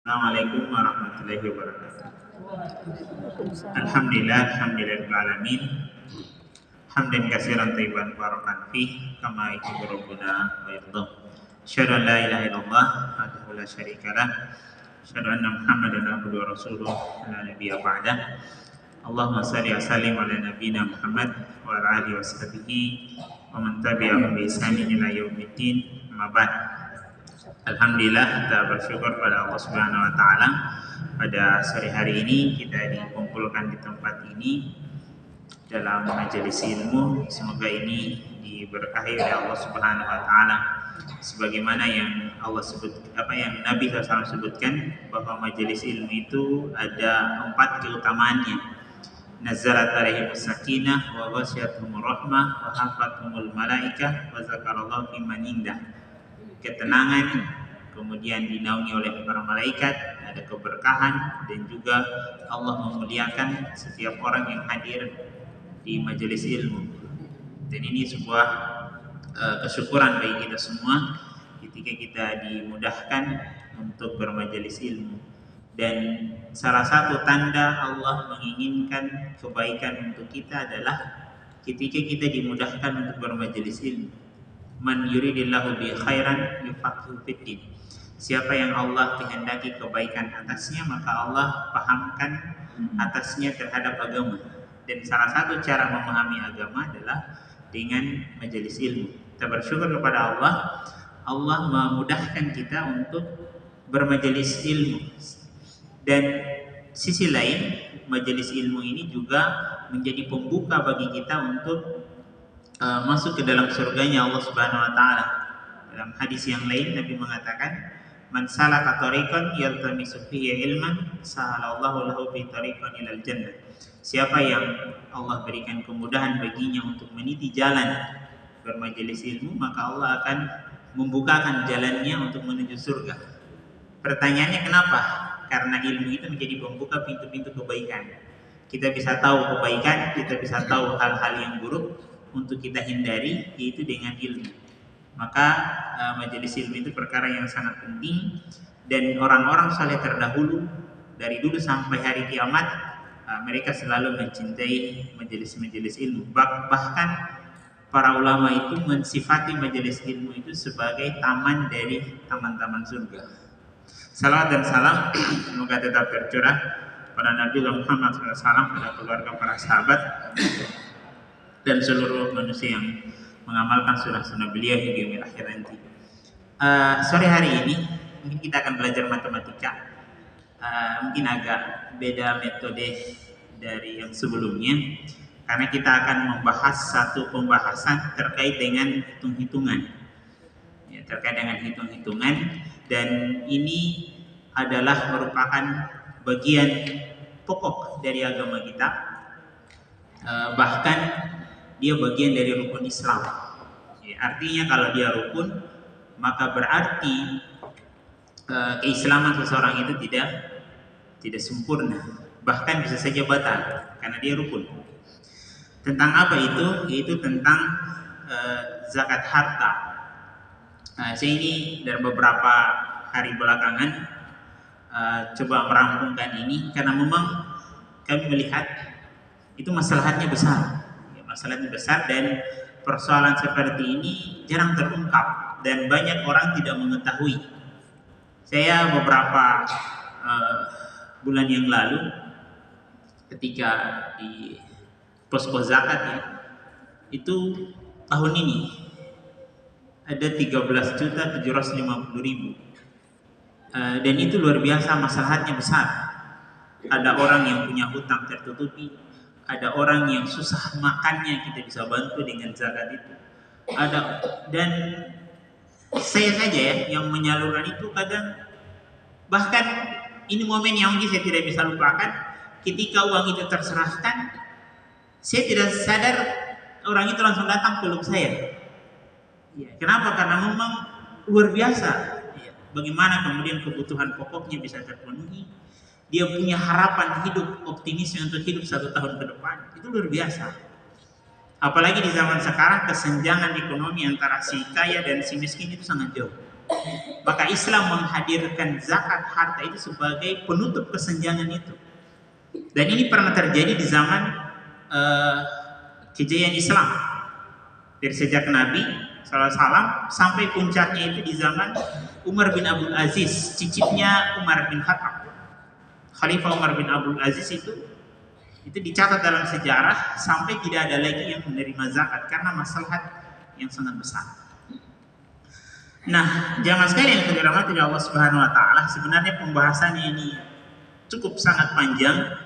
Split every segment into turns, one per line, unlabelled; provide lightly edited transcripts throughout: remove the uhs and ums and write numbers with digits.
Assalamualaikum warahmatullahi wabarakatuh. Alhamdulillahil alamin. Hamdan katsiran thayyiban barakan fih kama yuhibbu rabbuna wa yarda. Asyhadu an la ilaha illallah wahdahu la syarikalah. Asyhadu anna Muhammadan abduhu wa rasuluh la nabiyya ba'dah. Allahumma shalli wa sallim ala nabiyyina Muhammad wa ala alihi washabihi wa man tabi'ahum bi ihsanin ila yaumiddin. Amma ba'd. Alhamdulillah, kita bersyukur pada Allah Subhanahu wa taala pada sore hari ini kita dikumpulkan di tempat ini dalam majelis ilmu. Semoga ini diberkahi oleh Allah Subhanahu wa taala sebagaimana yang Allah yang Nabi SAW sebutkan bahwa majelis ilmu itu ada 4 keutamaannya. Nazalat alaihimus sakinah wa ghasyiyatuhumur rahmah wa hafathumul malaikah wa zakarallahu fi man indah. Ketenangan, kemudian dinaungi oleh para malaikat, ada keberkahan, dan juga Allah memuliakan setiap orang yang hadir di majelis ilmu. Dan ini sebuah kesyukuran bagi kita semua ketika kita dimudahkan untuk bermajelis ilmu. Dan salah satu tanda Allah menginginkan kebaikan untuk kita adalah ketika kita dimudahkan untuk bermajelis ilmu. Man yuridillahu bi khairan yufaqihu fiddin. Siapa yang Allah kehendaki kebaikan atasnya, maka Allah pahamkan atasnya terhadap agama. Dan salah satu cara memahami agama adalah dengan majelis ilmu. Kita bersyukur kepada Allah, Allah memudahkan kita untuk bermajelis ilmu. Dan sisi lain, majelis ilmu ini juga menjadi pembuka bagi kita untuk masuk ke dalam surganya Allah Subhanahu wa taala. Dalam hadis yang lain Nabi mengatakan, "Man salaka tariqan yaltamisu fihi ilman, sahalallahu lahu bi tariqan ilal jannah." Siapa yang Allah berikan kemudahan baginya untuk meniti jalan bermajelis ilmu, maka Allah akan membukakan jalannya untuk menuju surga. Pertanyaannya kenapa? Karena ilmu itu menjadi pembuka pintu-pintu kebaikan. Kita bisa tahu kebaikan, kita bisa tahu hal-hal yang buruk untuk kita hindari, yaitu dengan ilmu. Maka majelis ilmu itu perkara yang sangat penting, dan orang-orang saleh terdahulu dari dulu sampai hari kiamat mereka selalu mencintai majelis-majelis ilmu. Bahkan para ulama itu mensifati majelis ilmu itu sebagai taman dari taman-taman surga. Salawat dan salam semoga tetap tercurah pada Nabi Muhammad SAW, pada keluarga, para sahabat, dan seluruh manusia yang mengamalkan sunnah-sunnah beliau hingga yaumil akhir nanti. Sore hari ini mungkin kita akan belajar matematika. Mungkin agak beda metode dari yang sebelumnya, karena kita akan membahas satu pembahasan terkait dengan hitung-hitungan. Ya, terkait dengan hitung-hitungan, dan ini adalah merupakan bagian pokok dari agama kita. Bahkan dia bagian dari rukun Islam. Ya, artinya kalau dia rukun, maka berarti keislaman seseorang itu tidak sempurna, bahkan bisa saja batal karena dia rukun. Tentang apa itu? Yaitu tentang zakat harta. Saya ini dari beberapa hari belakangan coba merampungkan ini, karena memang kami melihat itu masalahnya besar. Masalahnya besar, dan persoalan seperti ini jarang terungkap dan banyak orang tidak mengetahui. Saya beberapa bulan yang lalu ketika di posko zakat, ya, itu tahun ini ada 13.750.000, dan itu luar biasa, masalahnya besar. Ada orang yang punya hutang tertutupi, ada orang yang susah makannya, kita bisa bantu dengan zakat itu. Dan saya saja ya yang menyalurkan itu kadang, bahkan ini momen yang mungkin saya tidak bisa lupakan, ketika uang itu terserahkan, saya tidak sadar orang itu langsung datang peluk saya. Ya, kenapa? Karena memang luar biasa. Ya, bagaimana kemudian kebutuhan pokoknya bisa terpenuhi. Dia punya harapan hidup, optimisme untuk hidup 1 tahun ke depan. Itu luar biasa. Apalagi di zaman sekarang kesenjangan ekonomi antara si kaya dan si miskin itu sangat jauh. Maka Islam menghadirkan zakat harta itu sebagai penutup kesenjangan itu. Dan ini pernah terjadi di zaman kejayaan Islam. Dari sejak Nabi SAW sampai puncaknya itu di zaman Umar bin Abdul Aziz, cicitnya Umar bin Khattab. Khalifah Umar bin Abdul Aziz itu dicatat dalam sejarah sampai tidak ada lagi yang menerima zakat karena maslahat yang sangat besar. Nah, jamaah sekalian yang dirahmati Allah Subhanahu wa taala, sebenarnya pembahasannya ini cukup sangat panjang.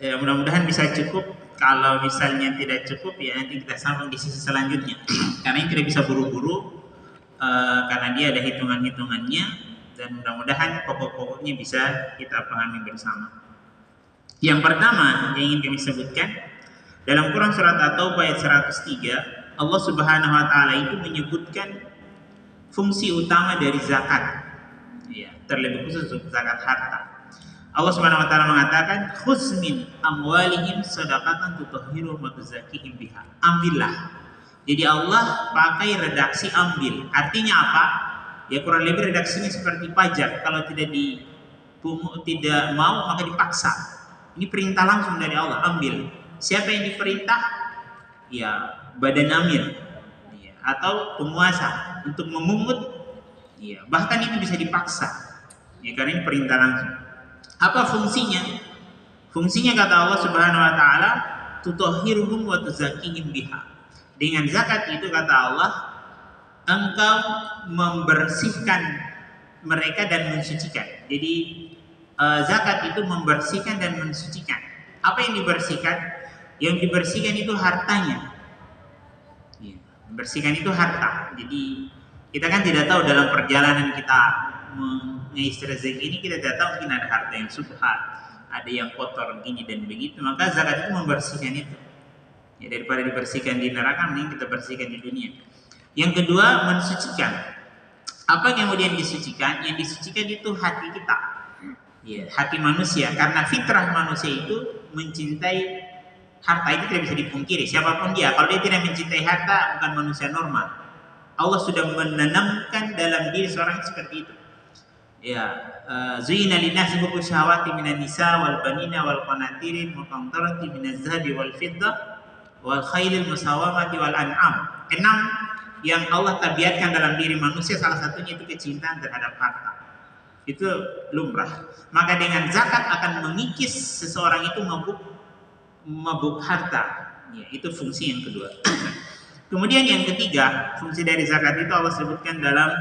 Mudah-mudahan bisa cukup. Kalau misalnya tidak cukup, ya nanti kita sambung di sisi selanjutnya. Karena ini tidak bisa buru-buru, karena dia ada hitungan-hitungannya, dan mudah-mudahan pokok-pokoknya bisa kita pahami bersama. Yang pertama yang ingin kami sebutkan, dalam Quran surat At-Taubah ayat 103, Allah Subhanahu wa taala itu menyebutkan fungsi utama dari zakat. Ya, terlebih khusus zakat harta. Allah Subhanahu wa taala mengatakan, "Khudz min amwalihim shadaqatan tutahhiruhum wa tuzakkihim biha." Ambillah. Jadi Allah pakai redaksi ambil. Artinya apa? Ya kurang lebih redaksinya seperti pajak. Kalau tidak mau maka dipaksa. Ini perintah langsung dari Allah, ambil. Siapa yang diperintah? Ya, badan amir. Ya, atau penguasa untuk memungut. Ya, bahkan itu bisa dipaksa. Ya, karena ini perintah langsung. Apa fungsinya? Fungsinya kata Allah Subhanahu wa taala, tutahhiruhum wa tuzakkihim biha. Dengan zakat itu kata Allah, engkau membersihkan mereka dan mensucikan. Jadi zakat itu membersihkan dan mensucikan. Apa yang dibersihkan? Yang dibersihkan itu hartanya. Ya, membersihkan itu harta. Jadi kita kan tidak tahu dalam perjalanan kita mengisi rezeki ini, kita tidak tahu mungkin ada harta yang subhat, ada yang kotor gini dan begitu. Maka zakat itu membersihkan itu. Ya, daripada dibersihkan di neraka, mending kita bersihkan di dunia. Yang kedua, mensucikan. Apa yang kemudian disucikan? Yang disucikan itu hati kita. Ya, hati manusia, karena fitrah manusia itu mencintai harta, itu tidak bisa dipungkiri. Siapapun dia, kalau dia tidak mencintai harta, bukan manusia normal. Allah sudah menanamkan dalam diri seorang seperti itu. Ya, zuyina linnasi hubbu syahawati minan nisa wal banina wal qanatiril muqantarati minaz zahabi wal fiddah wal khailil musawamati wal an'am. 6 yang Allah tabiatkan dalam diri manusia, salah satunya itu kecintaan terhadap harta. Itu lumrah. Maka dengan zakat akan mengikis seseorang itu mabuk harta. Ya, itu fungsi yang kedua. Kemudian yang ketiga, fungsi dari zakat itu Allah sebutkan dalam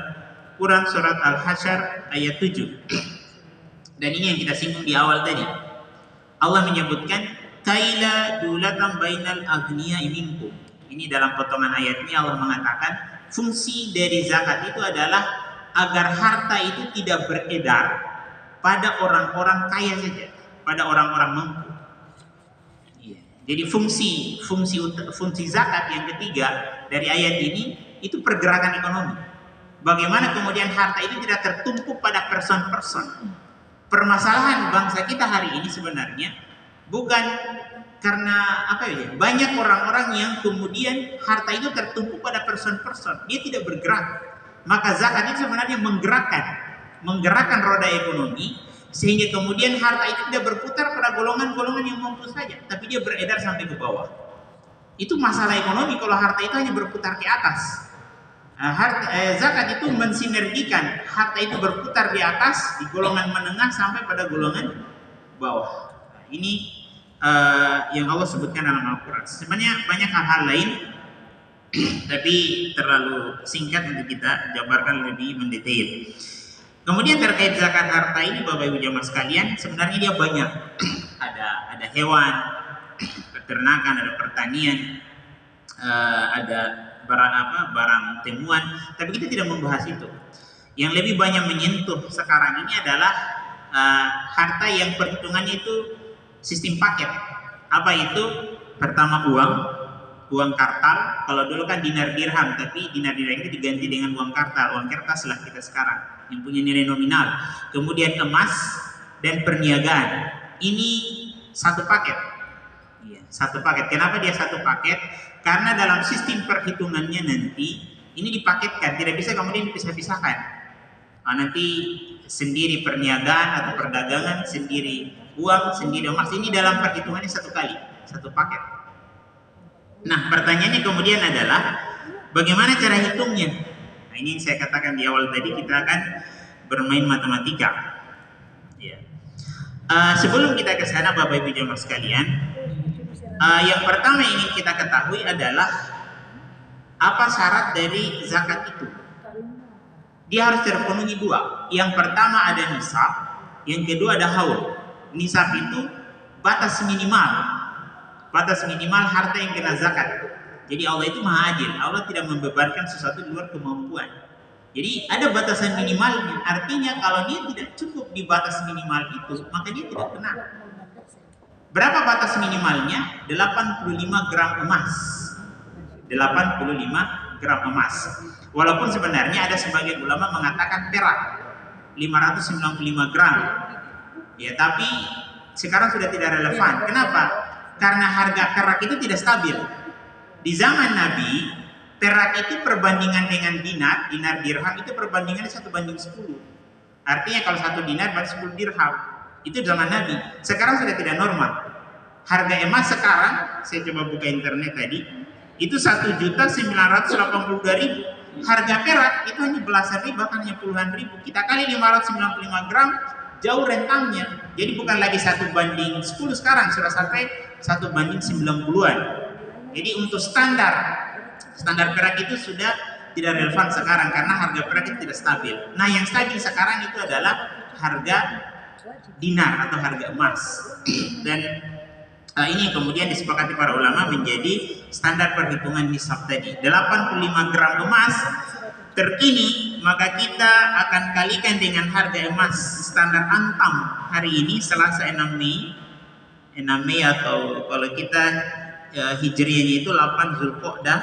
Quran surat Al-Hasyr ayat 7. Dan ini yang kita singgung di awal tadi. Allah menyebutkan kaila dulatan bainal agniya'i minkum. Ini dalam potongan ayat ini Allah mengatakan fungsi dari zakat itu adalah agar harta itu tidak beredar pada orang-orang kaya saja, pada orang-orang mampu. Jadi fungsi zakat yang ketiga dari ayat ini itu pergerakan ekonomi. Bagaimana kemudian harta itu tidak tertumpuk pada person-person. Permasalahan bangsa kita hari ini sebenarnya bukan karena banyak orang-orang yang kemudian harta itu tertumpuk pada person-person, dia tidak bergerak. Maka zakat itu sebenarnya menggerakkan roda ekonomi, sehingga kemudian harta itu tidak berputar pada golongan-golongan yang mampu saja, tapi dia beredar sampai ke bawah. Itu masalah ekonomi kalau harta itu hanya berputar ke atas. Zakat itu mensinergikan harta itu berputar di atas, di golongan menengah sampai pada golongan bawah. Ini yang Allah sebutkan dalam Al-Quran. Sebenarnya banyak hal-hal lain, tapi terlalu singkat untuk kita jabarkan lebih mendetail. Kemudian terkait zakat harta ini, Bapak Ibu jamaah sekalian, sebenarnya dia banyak. Ada hewan, peternakan, ada pertanian, ada barang temuan, tapi kita tidak membahas itu. Yang lebih banyak menyentuh sekarang ini adalah harta yang perhitungannya itu sistem paket. Apa itu? Pertama uang kartal. Kalau dulu kan dinar dirham, tapi dinar dirham itu diganti dengan uang kartal. Uang kertas lah kita sekarang yang punya nilai nominal. Kemudian emas dan perniagaan. Ini satu paket. Iya, satu paket. Kenapa dia satu paket? Karena dalam sistem perhitungannya nanti Ini dipaketkan, tidak bisa kemudian dipisah-pisahkan. Nanti sendiri perniagaan atau perdagangan, sendiri uang, sendiri emas. Ini dalam perhitungannya satu kali, satu paket. Nah, pertanyaannya kemudian adalah bagaimana cara hitungnya? Nah, ini yang saya katakan di awal tadi, kita akan bermain matematika. Ya. Sebelum kita ke sana, Bapak Ibu jemaah sekalian, yang pertama ingin kita ketahui adalah apa syarat dari zakat itu. Dia harus terpenuhi dua. Yang pertama ada nisab, yang kedua ada haul. Nisab itu batas minimal harta yang kena zakat. Jadi Allah itu maha adil. Allah tidak membebankan sesuatu di luar kemampuan. Jadi ada batasan minimalnya. Artinya kalau dia tidak cukup di batas minimal itu, maka dia tidak kena. Berapa batas minimalnya? 85 gram emas. 85 gram emas. Walaupun sebenarnya ada sebagian ulama mengatakan perak 595 gram. Ya, tapi sekarang sudah tidak relevan. Kenapa? Karena harga perak itu tidak stabil. Di zaman Nabi, perak itu perbandingan dengan dinar dirham itu perbandingannya 1:10. Artinya kalau 1 dinar berarti 10 dirham. Itu zaman Nabi. Sekarang sudah tidak normal. Harga emas sekarang, saya coba buka internet tadi, itu 1.982.000. Harga perak itu hanya belasan ribu, bahkan hanya puluhan ribu. Kita kali 595 gram, jauh rentangnya. Jadi bukan lagi 1:10 sekarang, sudah sampai 1:90-an. Jadi untuk standar perak itu sudah tidak relevan sekarang karena harga perak itu tidak stabil. Nah, yang stabil sekarang itu adalah harga dinar atau harga emas. Dan ini kemudian disepakati para ulama menjadi standar perhitungan nisab tadi. 85 gram emas terkini, maka kita akan kalikan dengan harga emas standar Antam hari ini Selasa 6 Mei atau kalau kita Hijriahnya itu 8 Zulqa'dah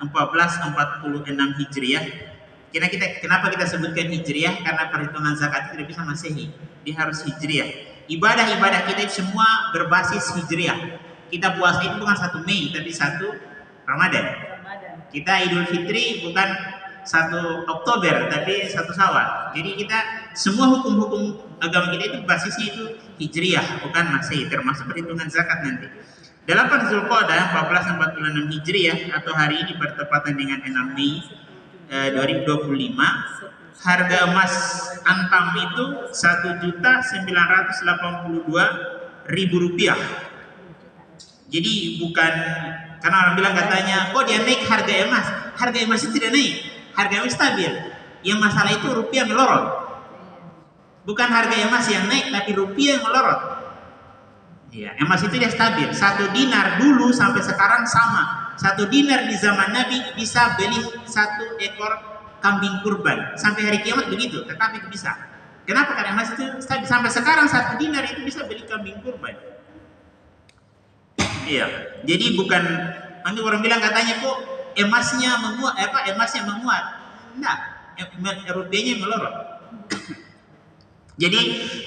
1446 Hijriah. Kenapa kita sebutkan Hijriah? Karena perhitungan zakat itu tidak bisa Masehi, dia harus Hijriah. Ibadah-ibadah kita semua berbasis Hijriah. Kita puasa itu bukan 1 Mei tapi 1 Ramadan. Kita Idul Fitri bukan 1 Oktober tapi 1 Syawal. Jadi kita semua hukum-hukum agama kita itu basisnya itu Hijriah bukan Masehi, termasuk perhitungan zakat nanti. 8 Zulqa'dah 1446 Hijriah atau hari ini bertepatan dengan 6 Mei 2025. Harga emas Antam itu 1.982.000 rupiah. Jadi bukan, karena orang bilang katanya, kok dia naik harga emas? Harga emas itu tidak naik, harga emas stabil. Yang masalah itu rupiah melorot. Bukan harga emas yang naik, tapi rupiah yang melorot. Ya, emas itu dia stabil. 1 dinar dulu sampai sekarang sama. 1 dinar di zaman Nabi bisa beli 1 ekor kambing kurban. Sampai hari kiamat begitu, tetapi bisa. Kenapa? Karena emas itu stabil. Sampai sekarang 1 dinar itu bisa beli kambing kurban. Iya. Jadi bukan, nanti orang bilang katanya kok emasnya menguat, emasnya menguat. Enggak, rupiahnya melorot. Jadi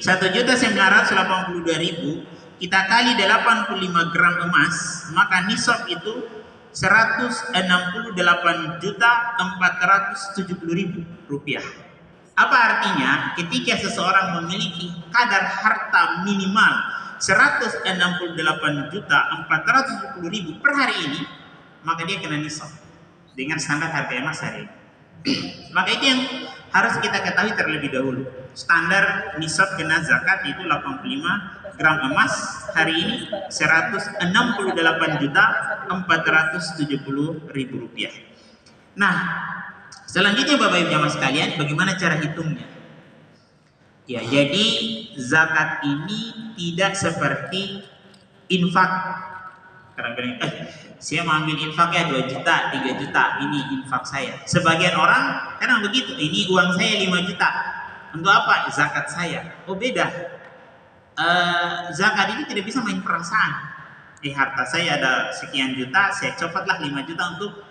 1.982.000 kita kali 85 gram emas, maka nisab itu 168.470.000 rupiah. Apa artinya? Ketika seseorang memiliki kadar harta minimal 168.470.000 per hari ini, maka dia kena nisab dengan standar harga emas hari ini. Maka itu yang harus kita ketahui terlebih dahulu. Standar nisab kena zakat itu 85 gram emas hari ini 168.470.000 rupiah. Nah, selanjutnya Bapak Ibu jamaah sekalian, bagaimana cara hitungnya? Ya, jadi zakat ini tidak seperti infak. Karena bilang, saya mau ambil infak ya 2 juta, 3 juta, ini infak saya. Sebagian orang kadang begitu, ini uang saya 5 juta. Untuk apa? Zakat saya. Oh, beda. Zakat ini tidak bisa main perasaan. Harta saya ada sekian juta, saya copotlah 5 juta untuk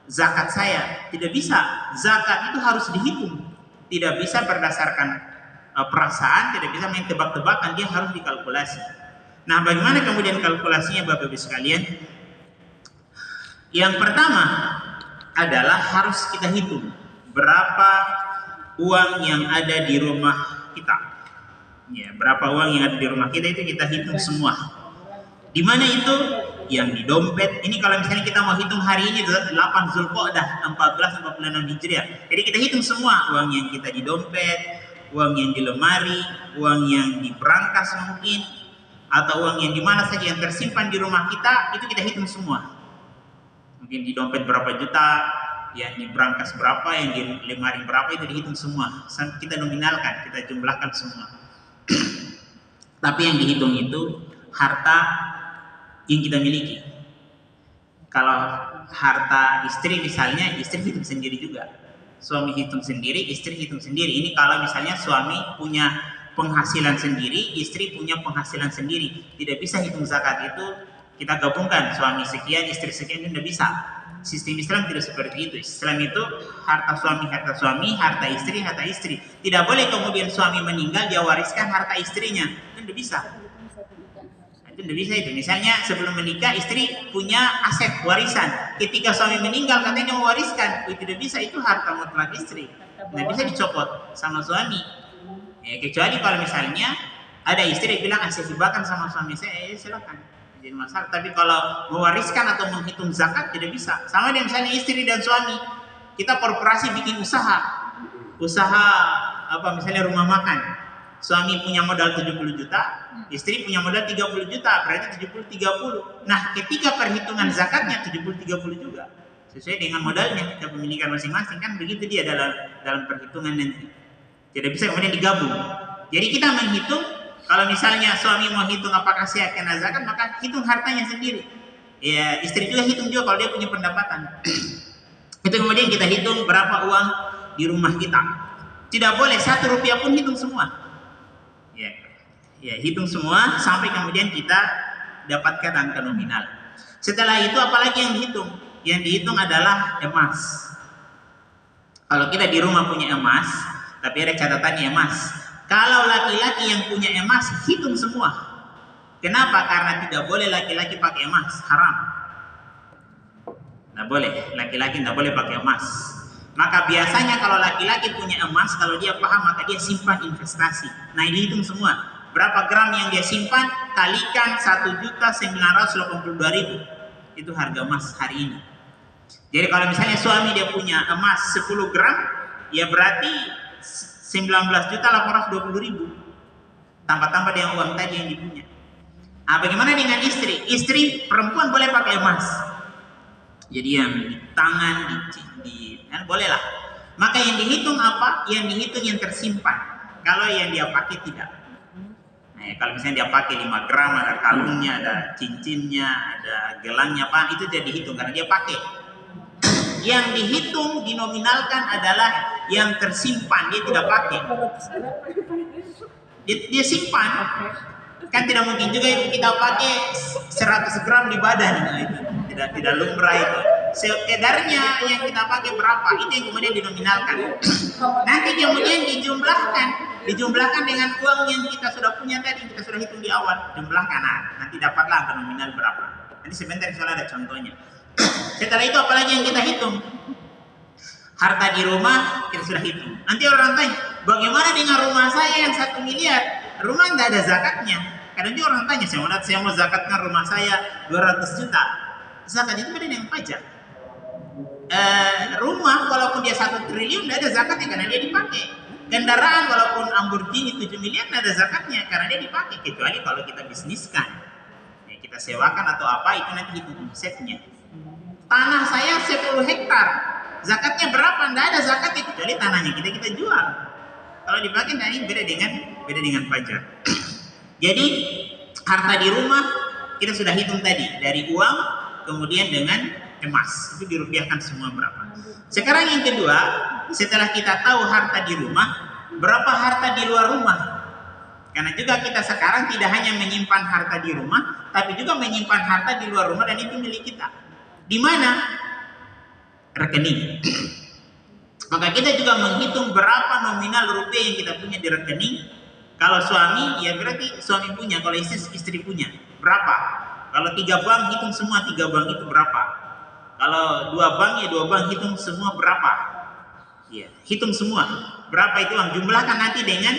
zakat saya. Tidak bisa. Zakat itu harus dihitung. Tidak bisa berdasarkan perasaan, tidak bisa main tebak-tebakan, dia harus dikalkulasi. Nah, bagaimana kemudian kalkulasinya Bapak Ibu sekalian? Yang pertama, adalah harus kita hitung berapa uang yang ada di rumah kita. Ya, berapa uang yang ada di rumah kita itu kita hitung semua. Di mana itu? Yang di dompet. Ini kalau misalnya kita mau hitung hari ini 8 Zulqa'dah 1446 Hijriah. Jadi kita hitung semua uang yang kita di dompet, uang yang di lemari, uang yang di brankas mungkin, atau uang yang di mana saja yang tersimpan di rumah kita, itu kita hitung semua. Mungkin di dompet berapa juta, yang di brankas berapa, yang di lemari berapa, itu dihitung semua. Kita nominalkan, kita jumlahkan semua. Tapi yang dihitung itu harta yang kita miliki. Kalau harta istri misalnya, istri hitung sendiri juga. Suami hitung sendiri, istri hitung sendiri. Ini kalau misalnya suami punya penghasilan sendiri, istri punya penghasilan sendiri. Tidak bisa hitung zakat itu kita gabungkan suami sekian, istri sekian, itu tidak bisa. Sistem Islam tidak seperti itu. Islam itu harta suami, harta istri. Tidak boleh kemudian suami meninggal dia wariskan harta istrinya. Itu tidak bisa. Itu tidak bisa itu. Misalnya sebelum menikah istri punya aset warisan. Ketika suami meninggal katanya mau wariskan. Itu tidak bisa, itu harta mutlak istri. Tidak bisa dicopot sama suami. Ya, kecuali kalau misalnya ada istri yang bilang saya hibahkan sama suami saya, silakan. Jadi masalah. Tapi kalau mewariskan atau menghitung zakat tidak bisa. Sama dengan misalnya istri dan suami. Kita korporasi bikin usaha apa misalnya rumah makan. Suami punya modal 70 juta, istri punya modal 30 juta, berarti 70-30. Nah, ketika perhitungan zakatnya 70-30 juga. Sesuai dengan modalnya, kepemilikan masing-masing, kan begitu dia dalam perhitungan nanti. Tidak bisa kemudian digabung. Jadi kita menghitung, kalau misalnya suami mau hitung apakah saya kena zakat, maka hitung hartanya sendiri. Ya, istri juga hitung juga kalau dia punya pendapatan. Itu kemudian kita hitung berapa uang di rumah kita. Tidak boleh 1 rupiah pun hitung semua. Ya, hitung semua sampai kemudian kita dapatkan angka nominal. Setelah itu apalagi yang dihitung? Yang dihitung adalah emas. Kalau kita di rumah punya emas, tapi ada catatannya emas. Kalau laki-laki yang punya emas, hitung semua. Kenapa? Karena tidak boleh laki-laki pakai emas, haram. Tidak boleh, laki-laki tidak boleh pakai emas. Maka biasanya kalau laki-laki punya emas, kalau dia paham maka dia simpan investasi. Nah, dihitung semua. Berapa gram yang dia simpan, kalikan 1.982.000. Itu harga emas hari ini. Jadi kalau misalnya suami dia punya emas 10 gram, ya berarti 19.820.000. Tambah-tambah dengan uang tadi yang dipunya. Nah, bagaimana dengan istri? Istri perempuan boleh pakai emas. Jadi yang di tangan, boleh lah. Maka yang dihitung apa? Yang dihitung yang tersimpan. Kalau yang dia pakai tidak. Kalau misalnya dia pakai 5 gram, ada kalungnya, ada cincinnya, ada gelangnya, apa itu dia dihitung karena dia pakai. Yang dihitung, dinominalkan adalah yang tersimpan, dia tidak pakai. Dia simpan. Kan tidak mungkin juga kita pakai 100 gram di badan. Nah, itu tidak lumrah itu. Sekedarnya yang kita pakai berapa, itu yang kemudian dinominalkan. Nanti kemudian dijumlahkan dengan uang yang kita sudah punya tadi, kita sudah hitung di awal, jumlahkan. Nah, nanti dapatlah angka nominal berapa. Nanti sebentar soalnya ada contohnya. Setelah itu apalagi yang kita hitung? Harta di rumah kita sudah hitung. Nanti orang tanya, bagaimana dengan rumah saya yang 1 miliar? Rumah tidak ada zakatnya. Kadang juga orang tanya, saya mau zakatkan rumah saya 200 juta. Zakat itu beda dengan pajak. Rumah walaupun dia 1 triliun tidak ada zakatnya karena dia dipakai. Kendaraan walaupun Lamborghini 7 miliar tidak ada zakatnya karena dia dipakai. Kecuali kalau kita bisniskan, ya, kita sewakan atau apa, itu nanti hitung omsetnya. Tanah saya 10 hektar, zakatnya berapa? Tidak ada zakatnya kecuali tanahnya kita jual. Kalau dipakai nanti beda dengan pajak. Jadi harta di rumah kita sudah hitung tadi dari uang, kemudian dengan emas itu dirupiahkan semua berapa. Sekarang yang kedua, setelah kita tahu harta di rumah, berapa harta di luar rumah? Karena juga kita sekarang tidak hanya menyimpan harta di rumah, tapi juga menyimpan harta di luar rumah dan itu milik kita. Di mana? Rekening. Maka kita juga menghitung berapa nominal rupiah yang kita punya di rekening. Kalau suami, ya berarti suami punya. Kalau istri punya. Berapa? Kalau 3 bank, hitung semua 3 bank itu berapa. Kalau 2 bank ya 2 bank, hitung semua berapa. Ya, hitung semua berapa itu uang, jumlahkan nanti dengan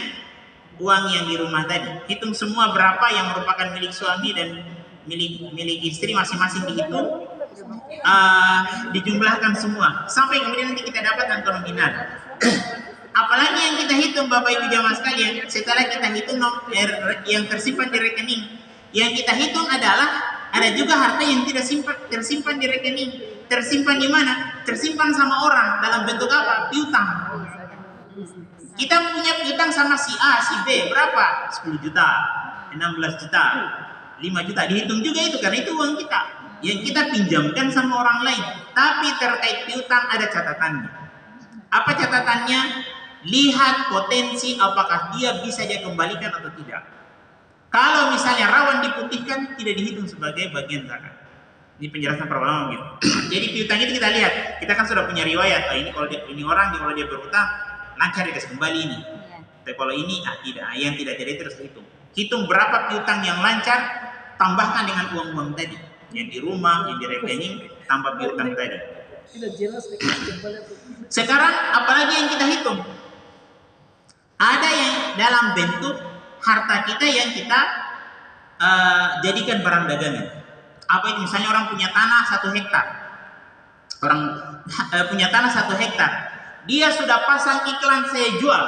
uang yang di rumah tadi. Hitung semua berapa yang merupakan milik suami dan milik istri masing-masing, dihitung, dijumlahkan semua sampai kemudian nanti kita dapat angka nominal. Apalagi yang kita hitung Bapak Ibu jamaah sekalian, setelah kita hitung yang tersimpan di rekening, yang kita hitung adalah ada juga harta yang tidak tersimpan di rekening. Tersimpan di mana? Tersimpan sama orang dalam bentuk apa? Piutang. Kita punya piutang sama si A, si B, berapa? 10 juta, 16 juta, 5 juta, dihitung juga itu karena itu uang kita yang kita pinjamkan sama orang lain. Tapi terkait piutang ada catatannya. Apa catatannya? Lihat potensi apakah dia bisa dia kembalikan atau tidak. Kalau misalnya rawan diputihkan, tidak dihitung sebagai bagian zakat. Ini penjelasan para ulama gitu. Jadi piutang itu kita lihat, kita kan sudah punya riwayat. Ini kalau kalau dia berutang lancar dikasih kembali ini. Tapi kalau ini tidak, yang tidak jadi terus hitung. Hitung berapa piutang yang lancar, tambahkan dengan uang-uang tadi. Yang di rumah, yang di rekening, tambah piutang tadi. Sekarang apalagi yang kita hitung? Ada yang dalam bentuk harta kita yang kita jadikan barang dagangan. Apa itu? Misalnya orang punya tanah 1 hektar. Orang punya tanah 1 hektar. Dia sudah pasang iklan saya jual.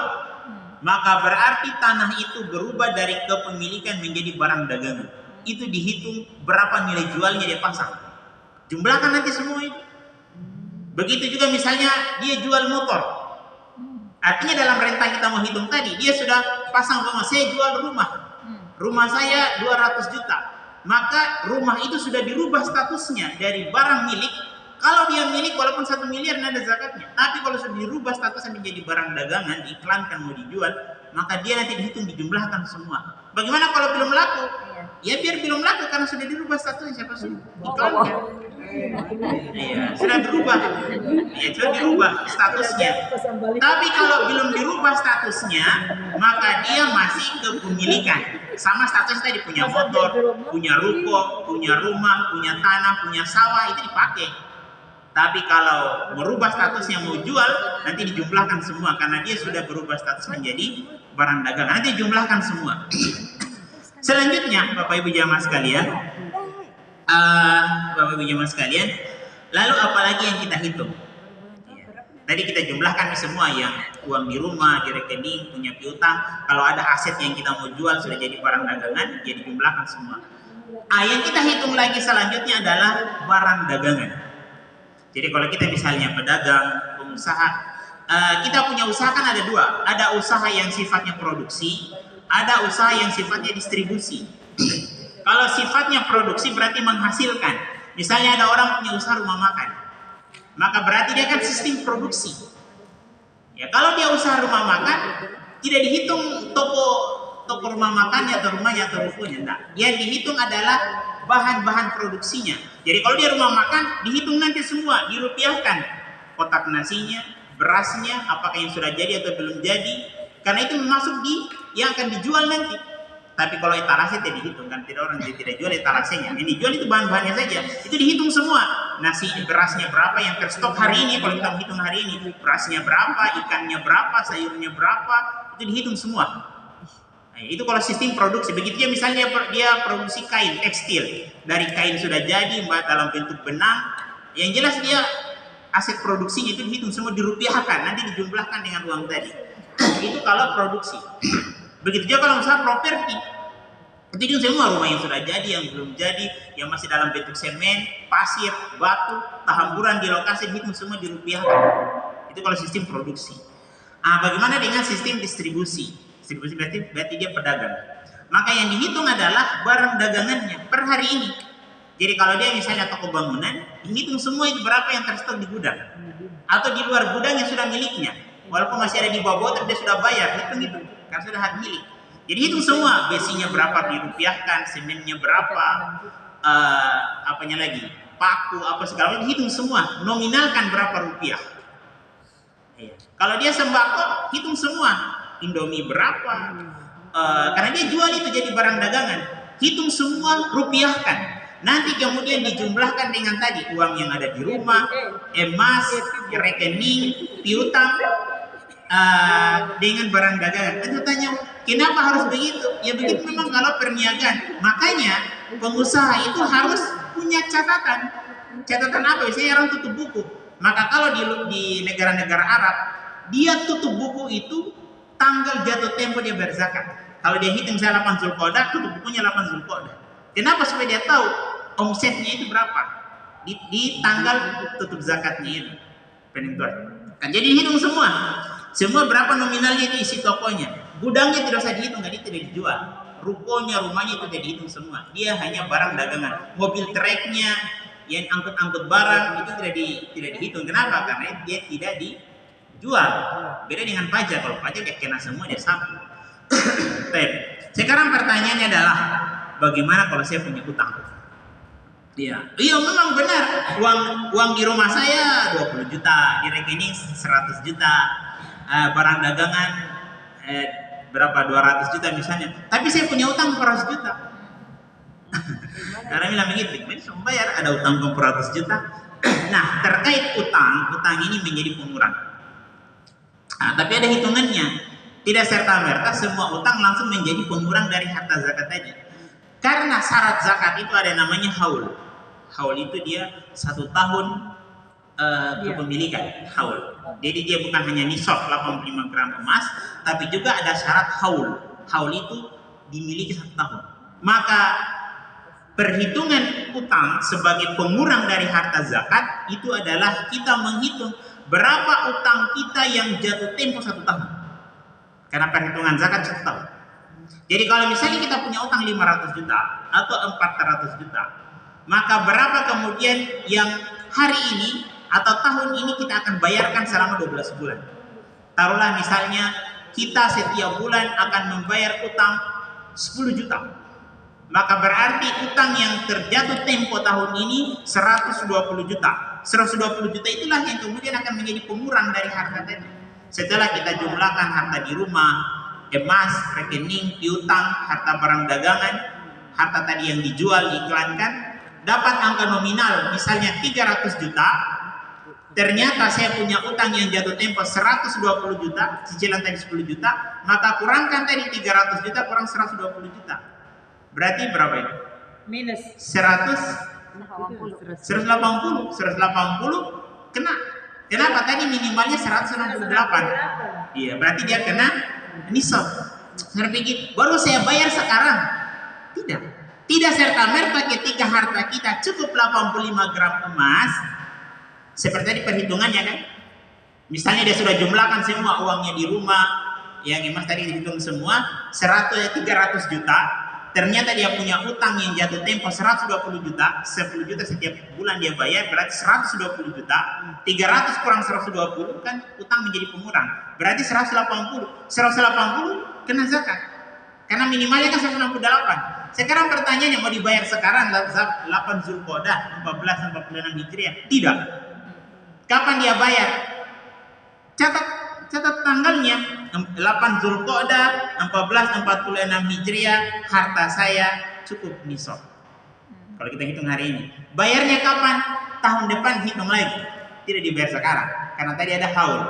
Maka berarti tanah itu berubah dari kepemilikan menjadi barang dagangan. Itu dihitung berapa nilai jualnya dia pasang. Jumlahkan nanti semua itu. Begitu juga misalnya dia jual motor. Artinya dalam rentang kita mau hitung tadi, dia sudah pasang rumah, saya jual rumah. Rumah saya 200 juta. Maka rumah itu sudah dirubah statusnya dari barang milik. Kalau dia milik walaupun 1 miliar ada zakatnya. Tapi kalau sudah dirubah statusnya menjadi barang dagangan, diiklankan mau dijual, maka dia nanti dihitung, dijumlahkan semua. Bagaimana kalau belum laku? Ya biar belum laku karena sudah dirubah statusnya, siapa suruh iklankan. Iya, sudah berubah. Ya, sudah dirubah statusnya. Tapi kalau belum dirubah statusnya, maka dia masih kepemilikan. Sama status tadi, punya motor, punya ruko, punya rumah, punya tanah, punya sawah, itu dipakai. Tapi kalau merubah statusnya mau jual, nanti dijumlahkan semua karena dia sudah berubah status menjadi barang dagangan. Nanti dijumlahkan semua. Selanjutnya, Bapak Ibu jamaah sekalian, lalu apalagi yang kita hitung? Tadi kita jumlahkan semua yang uang di rumah, di rekening, punya piutang. Kalau ada aset yang kita mau jual sudah jadi barang dagangan, jadi jumlahkan semua. Yang kita hitung lagi selanjutnya adalah barang dagangan. Jadi kalau kita misalnya pedagang, pengusaha, kita punya usaha kan ada 2. Ada usaha yang sifatnya produksi, ada usaha yang sifatnya distribusi. Kalau sifatnya produksi berarti menghasilkan. Misalnya ada orang punya usaha rumah makan, maka berarti dia kan sistem produksi. Ya, kalau dia usaha rumah makan, tidak dihitung toko rumah makannya atau rumahnya atau rukonya, enggak. Yang dihitung adalah bahan-bahan produksinya. Jadi kalau dia rumah makan, dihitung nanti semua, dirupiahkan. Kotak nasinya, berasnya, apakah yang sudah jadi atau belum jadi. Karena itu masuk di yang akan dijual nanti. Tapi kalau etalase tidak dihitung kan, tidak jual etalasenya. Yang dijual itu bahan-bahannya saja. Itu dihitung semua. Nasi, berasnya berapa yang terstok hari ini, kalau kita hitung hari ini, berasnya berapa, ikannya berapa, sayurnya berapa, itu dihitung semua. Nah, itu kalau sistem produksi. Begitu juga misalnya dia produksi kain tekstil, dari kain sudah jadi dalam bentuk benang, yang jelas dia aset produksinya itu dihitung semua, dirupiahkan, nanti dijumlahkan dengan uang tadi. Itu kalau produksi. Begitu juga kalau usaha properti, itu juga semua rumah yang sudah jadi, yang belum jadi, yang masih dalam bentuk semen, pasir, batu, tahamburan di lokasi, dihitung semua, dirupiahkan. Itu kalau sistem produksi. Bagaimana dengan sistem distribusi? Distribusi berarti dia pedagang. Maka yang dihitung adalah barang dagangannya per hari ini. Jadi kalau dia misalnya toko bangunan, dihitung semua itu berapa yang terstok di gudang atau di luar gudang yang sudah miliknya. Walaupun masih ada di bawah tapi dia sudah bayar, hitung itu kan sudah hak milik. Jadi hitung semua, besinya berapa dirupiahkan, semennya berapa, apanya lagi, paku apa segala macam, hitung semua, nominalkan berapa rupiah. Kalau dia sembako, hitung semua, Indomie berapa, karena dia jual itu jadi barang dagangan, hitung semua, rupiahkan. Nanti kemudian dijumlahkan dengan tadi uang yang ada di rumah, emas, rekening, piutang, dengan barang dagangan. Tentu tanya, kenapa harus begitu? Ya begitu memang kalau perniagaan. Makanya pengusaha itu harus punya catatan. Catatan apa? Biasanya orang tutup buku. Maka kalau di negara-negara Arab, dia tutup buku itu tanggal jatuh tempo dia berzakat. Kalau dia hitung saya 8 Zulqa'dah, tutup bukunya 8 Zulqa'dah. Kenapa? Supaya dia tahu omsetnya itu berapa di tanggal tutup zakatnya itu. Penentuan. Kan jadi hitung semua berapa nominalnya diisi tokonya. Gudangnya tidak usah dihitung, jadi tidak dijual. Rukonya, rumahnya itu tidak dihitung semua. Dia hanya barang dagangan. Mobil treknya yang angkut-angkut barang itu tidak dihitung. Kenapa? Karena dia tidak dijual. Beda dengan pajak. Kalau pajak dia kena semua, dia sapu. Sekarang pertanyaannya adalah, bagaimana kalau saya punya utang? Iya, memang benar. Uang di rumah saya 20 juta, di rekening 100 juta, barang dagangan berapa 200 juta misalnya. Tapi saya punya utang 400 juta. Karena bilang begitu, bayar ada utang 400 juta. Nah, terkait utang ini menjadi pengurang. Tapi ada hitungannya. Tidak serta-merta semua utang langsung menjadi pengurang dari harta zakat tadi. Karena syarat zakat itu ada namanya haul. Haul itu dia 1 tahun kepemilikan. Haul. Jadi dia bukan hanya nisab 85 gram emas, tapi juga ada syarat haul. Haul itu dimiliki 1 tahun. Maka perhitungan utang sebagai pengurang dari harta zakat itu adalah kita menghitung berapa utang kita yang jatuh tempo 1 tahun. Karena perhitungan zakat 1 tahun. Jadi kalau misalnya kita punya utang 500 juta atau 400 juta, maka berapa kemudian yang hari ini atau tahun ini kita akan bayarkan selama 12 bulan. Taruhlah misalnya kita setiap bulan akan membayar utang 10 juta. Maka berarti utang yang terjatuh tempo tahun ini 120 juta. 120 juta itulah yang kemudian akan menjadi pengurang dari harta tadi. Setelah kita jumlahkan harta di rumah, emas, rekening, piutang, harta barang dagangan, harta tadi yang dijual, diiklankan, dapat angka nominal misalnya 300 juta. Ternyata saya punya utang yang jatuh tempo 120 juta, cicilan tadi 10 juta, maka kurangkan tadi 300 juta kurang 120 juta. Berarti berapa itu?
Minus
180 kena. Kenapa? Tadi minimalnya 168. Iya, berarti dia kena nisab. Saya pikir, baru saya bayar sekarang. Tidak serta-merta ketika harta kita cukup 85 gram emas, seperti tadi perhitungannya kan. Misalnya dia sudah jumlahkan semua uangnya di rumah, yang emas tadi dihitung semua, 300 juta. Ternyata dia punya utang yang jatuh tempo 120 juta, 10 juta setiap bulan dia bayar, berarti 120 juta, 300 kurang 120 kan utang menjadi pengurang, berarti 180 kena zakat, karena minimalnya kan 168. Sekarang pertanyaannya, mau dibayar sekarang 8 Zulqa'dah 1446 Hijriah? Tidak. Kapan dia bayar? Catat tanggalnya. 8 Zulqa'dah 1446 Hijriah, harta saya cukup nisab. Kalau kita hitung hari ini, bayarnya kapan? Tahun depan hitung lagi. Tidak dibayar sekarang karena tadi ada haul.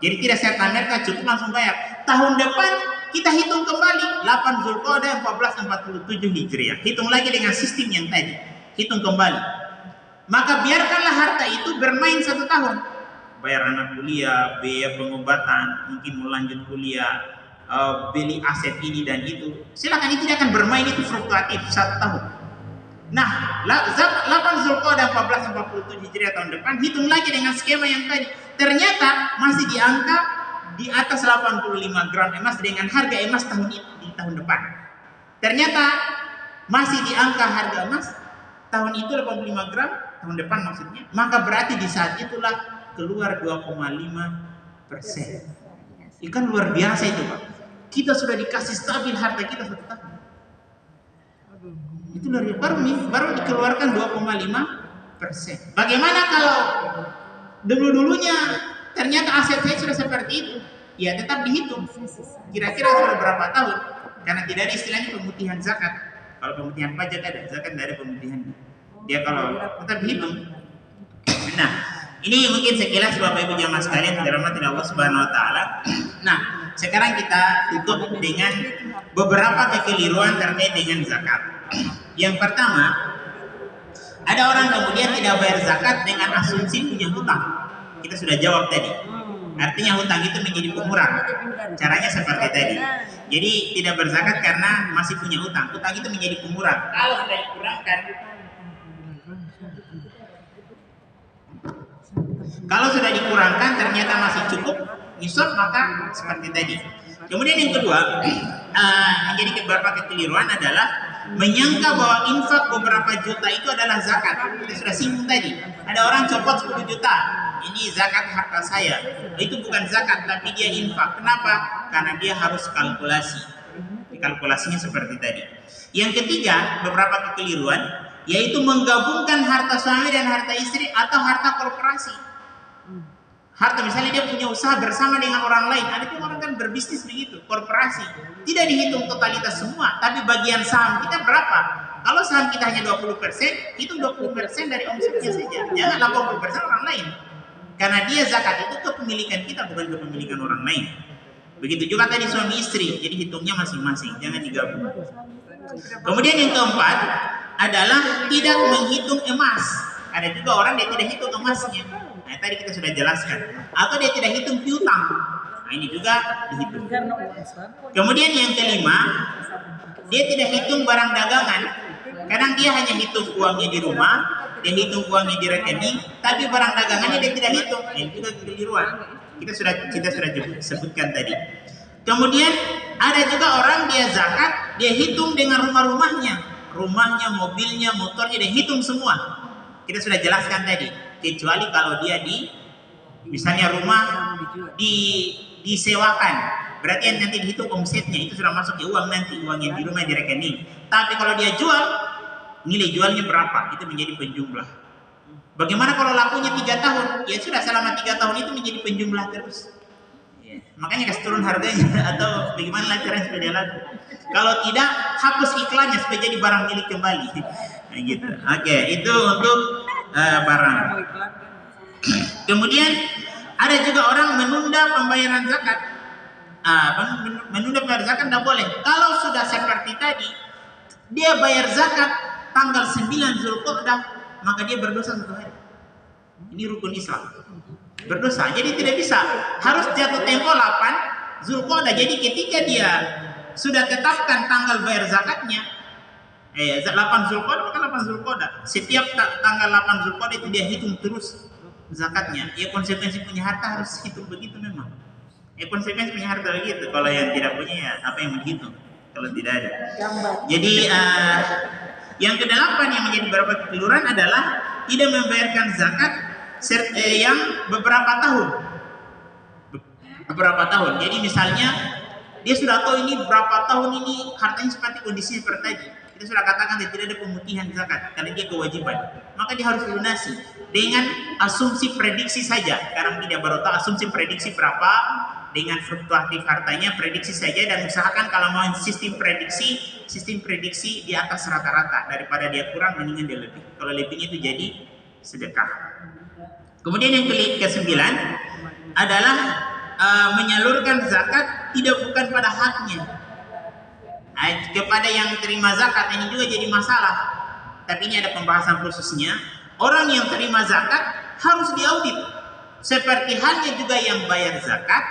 Jadi tidak serta-merta cukup langsung bayar. Tahun depan kita hitung kembali 8 Zulqa'dah 1447 Hijriah. Hitung lagi dengan sistem yang tadi. Hitung kembali. Maka biarkanlah harta itu bermain 1 tahun. Bayar anak kuliah, biaya pengobatan, mungkin mau lanjut kuliah, beli aset ini dan itu. Silakan, itu dia akan bermain, itu fluktuatif 1 tahun. Nah, 8 Zulqa'dah 1447 Hijriah tahun depan, hitung lagi dengan skema yang tadi. Ternyata masih di angka di atas 85 gram emas dengan harga emas tahun ini, di tahun depan. Ternyata masih di angka harga emas tahun itu 85 gram, tahun depan maksudnya. Maka berarti di saat itulah keluar 2,5%. Ikan luar biasa itu, Pak. Kita sudah dikasih stabil harta kita 1 tahun. Itu luar biasa. Baru dikeluarkan 2,5%. Bagaimana kalau dulu-dulunya ternyata aset saya sudah seperti itu? Ya tetap dihitung. Kira-kira sudah berapa tahun? Karena tidak ada istilahnya pemutihan zakat. Kalau pemutihan pajak ada, zakat tidak ada pemutihan. Dia kalau tetap hitung. Nah, ini mungkin sekilas Bapak Ibu jamaah sekalian dirahmati Allah Subhanahu wa taala. Nah, sekarang kita tutup dengan beberapa kekeliruan terkait dengan zakat. Yang pertama, ada orang kemudian tidak bayar zakat dengan asumsi punya hutang. Kita sudah jawab tadi. Artinya hutang itu menjadi pengurang. Caranya seperti tadi. Jadi tidak berzakat karena masih punya hutang. Hutang itu menjadi pengurang. Kalau sudah dikurangkan, kalau sudah dikurangkan ternyata masih cukup nisab, maka seperti tadi. Kemudian yang kedua, menjadi beberapa kekeliruan adalah menyangka bahwa infak beberapa juta itu adalah zakat. Kita sudah singgung tadi. Ada orang copot 10 juta. Ini zakat harta saya. Itu bukan zakat, tapi dia infak. Kenapa? Karena dia harus kalkulasi. Kalkulasinya seperti tadi. Yang ketiga, beberapa kekeliruan, yaitu menggabungkan harta suami dan harta istri atau harta korporasi. Harta misalnya dia punya usaha bersama dengan orang lain. Ada pun orang kan berbisnis begitu, korporasi. Tidak dihitung totalitas semua, tapi bagian saham kita berapa? Kalau saham kita hanya 20%, hitung 20% dari omsetnya saja. Jangan 80% orang lain. Karena dia zakat itu kepemilikan kita, bukan kepemilikan orang lain. Begitu juga tadi suami istri, jadi hitungnya masing-masing, jangan digabung. Kemudian yang keempat adalah tidak menghitung emas. Ada juga orang dia tidak hitung emasnya. Nah, tadi kita sudah jelaskan. Atau dia tidak hitung piutang. Nah, ini juga dihitung. Kemudian yang kelima, dia tidak hitung barang dagangan. Kadang dia hanya hitung uangnya di rumah, dia hitung uangnya di rekening, tapi barang dagangannya dia tidak hitung. Ini juga kekeliruan. Kita sudah sebutkan tadi. Kemudian ada juga orang dia zakat, dia hitung dengan rumahnya, mobilnya, motornya, dia hitung semua. Kita sudah jelaskan tadi. Kecuali kalau dia misalnya rumah disewakan, berarti yang nanti dihitung omsetnya itu sudah masuk ke uang nanti, uang yang di rumah di rekening. Tapi kalau dia jual, nilai jualnya berapa, itu menjadi penjumlah. Bagaimana kalau lakunya 3 tahun? Ya sudah, selama 3 tahun itu menjadi penjumlah terus. Ya, makanya kasih turun harganya atau bagaimana caranya supaya dia laku. Kalau tidak, hapus iklannya supaya jadi barang milik kembali. Nah, gitu. Oke, itu untuk barang. Kemudian ada juga orang menunda pembayaran zakat. Menunda pembayaran zakat tidak boleh. Kalau sudah seperti tadi, dia bayar zakat tanggal 9 Zulqa'dah, maka dia berdosa 1 hari. Ini rukun Islam. Berdosa. Jadi tidak bisa. Harus jatuh tempo 8 Zulqa'dah. Jadi ketika dia sudah tetapkan tanggal bayar zakatnya, 8 Zulqa'dah maka 8 Zulqa'dah. Setiap tanggal 8 Zulqa'dah itu dia hitung terus zakatnya. Ya, konsekuensi punya harta harus hitung begitu memang. Konsekuensi punya harta begitu. Kalau yang tidak punya, ya apa yang menghitung? Kalau tidak ada. Jadi yang kedelapan yang menjadi beberapa kekeliruan adalah tidak membayarkan zakat yang beberapa tahun. Jadi misalnya dia sudah tahu ini berapa tahun ini hartanya seperti kondisinya seperti tadi. Kita sudah katakan tidak ada pemutihan zakat karena dia kewajiban. Maka dia harus lunasi dengan asumsi prediksi saja. Karena tidak baru tahu asumsi prediksi berapa, dengan fluktuatif hartanya prediksi saja, dan usahakan kalau mau sistem prediksi di atas rata-rata, daripada dia kurang mendingan dia lebih. Kalau lebihnya itu jadi sedekah. Kemudian yang ke-9 adalah menyalurkan zakat bukan pada haknya. Kepada yang terima zakat ini juga jadi masalah. Tapi ini ada pembahasan khususnya. Orang yang terima zakat harus diaudit. Seperti halnya juga yang bayar zakat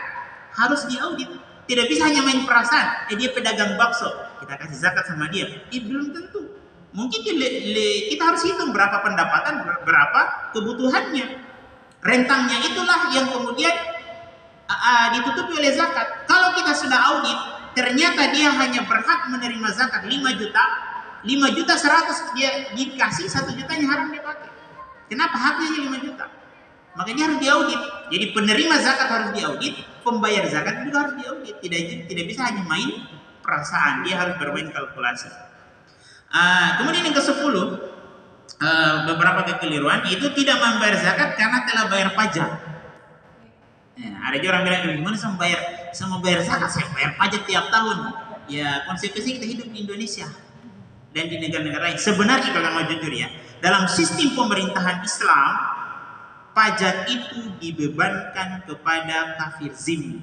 harus diaudit. Tidak bisa hanya main perasaan. Dia pedagang bakso, kita kasih zakat sama dia. Belum tentu. Mungkin kita harus hitung berapa pendapatan, berapa kebutuhannya. Rentangnya itulah yang kemudian ditutupi oleh zakat. Kalau kita sudah audit, ternyata dia hanya berhak menerima zakat 5 juta 100 dia dikasih, 1 jutanya haram dia pakai. Kenapa haknya 5 juta? Makanya harus diaudit. Jadi penerima zakat harus diaudit, pembayar zakat juga harus diaudit. Tidak bisa hanya main perasaan, dia harus bermain kalkulasi. Kemudian yang ke-10, beberapa kekeliruan itu tidak membayar zakat karena telah bayar pajak. Ada juga orang bilang, gimana sama bayar zakat? Saya bayar pajak tiap tahun. Ya, konsekuensi kita hidup di Indonesia. dan di negara-negara lain. Sebenarnya kalau mau jujur ya, dalam sistem pemerintahan Islam, pajak itu dibebankan kepada kafir zimmi.